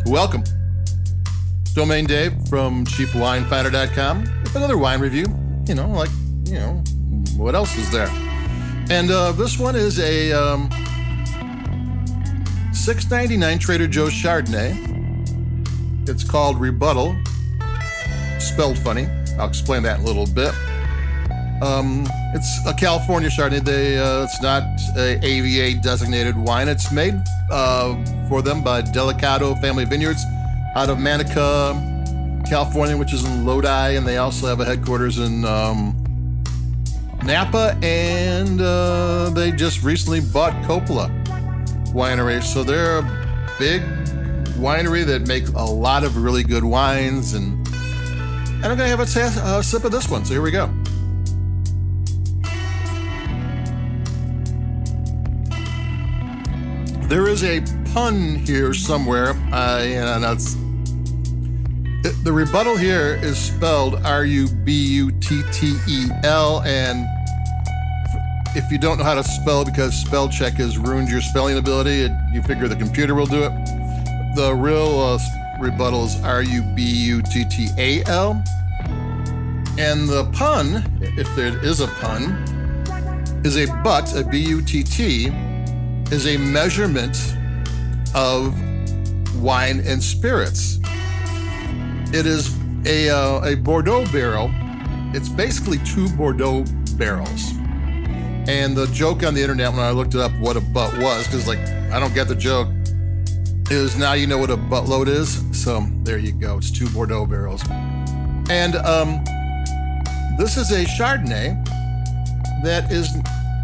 Welcome. Domain Dave from cheapwinefinder.com with another wine review. What else is there? And this one is a $6.99 Trader Joe's Chardonnay. It's called Rebuttel, spelled funny. I'll explain that in a little bit. It's a California Chardonnay. It's not a AVA designated wine. It's made for them by Delicado Family Vineyards out of Manica, California, which is in Lodi, and they also have a headquarters in Napa, and they just recently bought Coppola Winery. So they're a big winery that make a lot of really good wines, and I'm going to have a sip of this one. So here we go. There is a pun here somewhere, and that's the rebuttal here is spelled R-U-B-U-T-T-E-L, and if you don't know how to spell because spell check has ruined your spelling ability, you figure the computer will do it. The real rebuttal is R-U-B-U-T-T-A-L, and the pun, if there is a pun, is a but, a B-U-T-T, is a measurement of wine and spirits. It is a Bordeaux barrel. It's basically two Bordeaux barrels. And the joke on the internet when I looked it up what a butt was, because I don't get the joke, is now you know what a buttload is. So there you go. It's two Bordeaux barrels. And this is a Chardonnay that is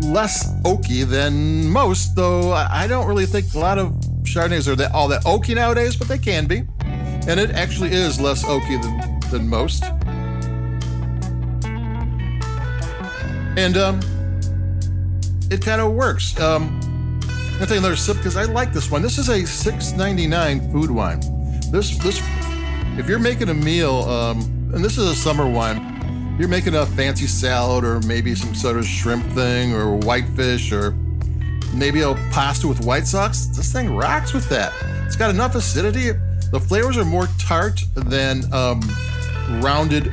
less oaky than most, though I don't really think a lot of Chardonnays are all that oaky nowadays, but they can be. And it actually is less oaky than most. And it kind of works. I'm gonna take another sip because I like this one. This is a $6.99 food wine. This if you're making a meal, and this is a summer wine, you're making a fancy salad or maybe some sort of shrimp thing or whitefish or maybe a pasta with white sauce, this thing rocks with that. It's got enough acidity. The flavors are more tart than rounded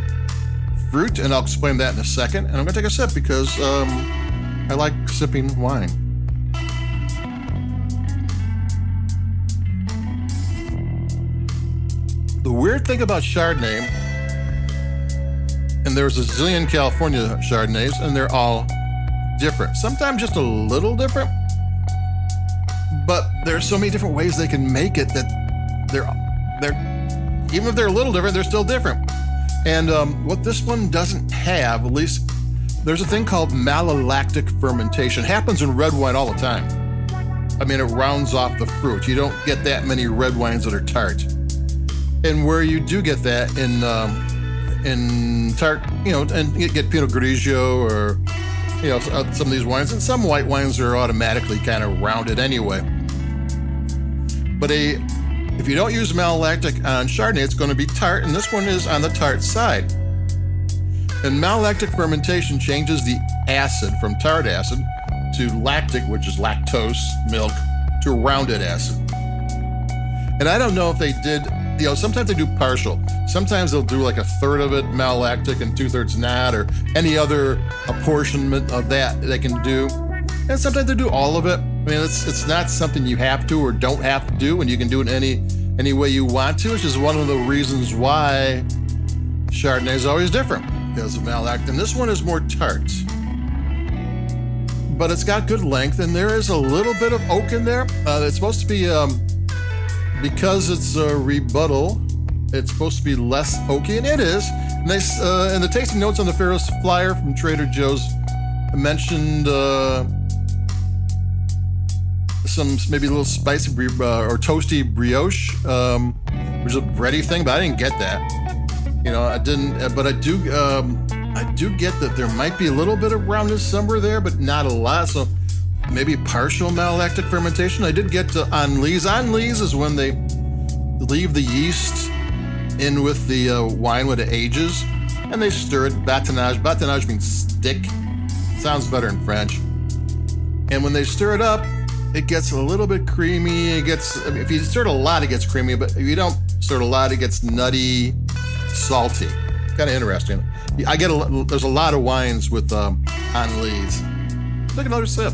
fruit, and I'll explain that in a second. And I'm going to take a sip because I like sipping wine. The weird thing about Chardonnay, and there's a zillion California Chardonnays, and they're all different. Sometimes just a little different, but there's so many different ways they can make it that they're even if they're a little different, they're still different. And what this one doesn't have, at least, there's a thing called malolactic fermentation. It happens in red wine all the time. I mean, it rounds off the fruit. You don't get that many red wines that are tart. And where you do get that in tart, and you get Pinot Grigio or, some of these wines, and some white wines are automatically kind of rounded anyway. But if you don't use malolactic on Chardonnay, it's going to be tart, and this one is on the tart side. And malolactic fermentation changes the acid from tart acid to lactic, which is lactose, milk, to rounded acid. And I don't know if they did, sometimes they do partial. Sometimes they'll do like a third of it malolactic and 2/3 not, or any other apportionment of that they can do. And sometimes they do all of it. I mean, it's not something you have to or don't have to do, and you can do it any way you want to, which is one of the reasons why Chardonnay is always different, because of malolactic. And this one is more tart, but it's got good length, and there is a little bit of oak in there. It's supposed to be, because it's a rebuttal, it's supposed to be less oaky, and it is. And the tasting notes on the Ferris flyer from Trader Joe's mentioned some maybe a little spicy or toasty brioche, which is a bready thing, but I didn't get that. I didn't, but I do get that there might be a little bit of roundness somewhere there, but not a lot. So maybe partial malolactic fermentation. I did get to anlise. Anlise is when they leave the yeast in with the wine when it ages, and they stir it. Batonnage. Batonnage means stick. Sounds better in French. And when they stir it up, it gets a little bit creamy. It gets, I mean, if you stir it a lot, it gets creamy, but if you don't stir it a lot, it gets nutty, salty. Kind of interesting. There's a lot of wines with Anlis. Take another sip.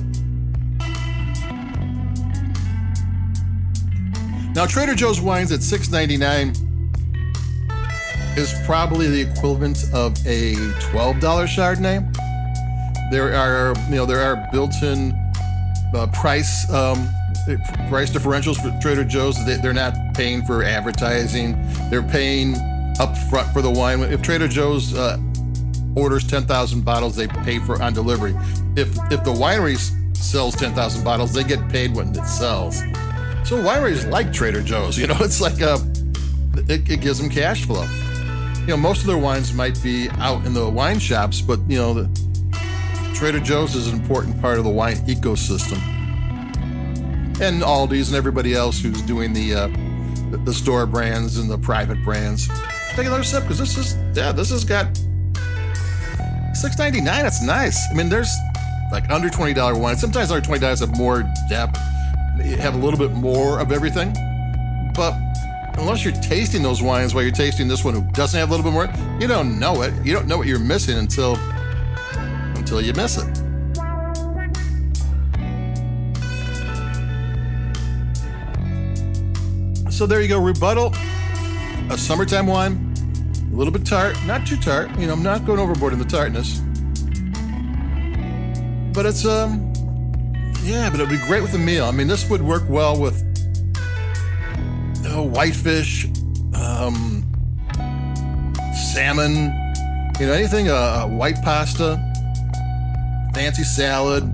Now, Trader Joe's wines at $6.99 is probably the equivalent of a $12 Chardonnay. There are built-in price differentials for Trader Joe's. They're not paying for advertising. They're paying up front for the wine. If Trader Joe's orders 10,000 bottles, they pay for on delivery. If the winery sells 10,000 bottles, they get paid when it sells. So wineries like Trader Joe's. It's like it gives them cash flow. Most of their wines might be out in the wine shops, but the Trader Joe's is an important part of the wine ecosystem. And Aldi's and everybody else who's doing the store brands and the private brands. Take another sip, because this has got $6.99. That's nice. I mean, there's like under $20 wines. Sometimes under $20 have more depth, have a little bit more of everything. But unless you're tasting those wines while you're tasting this one who doesn't have a little bit more, you don't know it. You don't know what you're missing until you miss it. So there you go, Rebuttel, a summertime wine, a little bit tart, not too tart. I'm not going overboard in the tartness. But it's but it'd be great with a meal. I mean, this would work well with whitefish, salmon, anything, white pasta, fancy salad.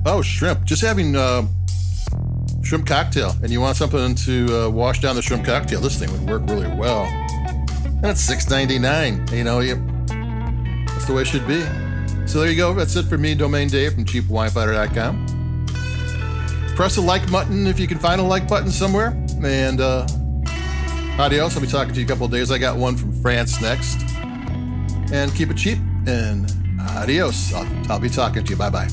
Oh, shrimp. Just having shrimp cocktail, and you want something to wash down the shrimp cocktail, this thing would work really well. And it's $6.99. That's the way it should be. So there you go. That's it for me, Domain Dave from CheapWineFighter.com. Press the like button if you can find a like button somewhere. And adios. I'll be talking to you a couple of days. I got one from France next. And keep it cheap. And adios. I'll be talking to you. Bye-bye.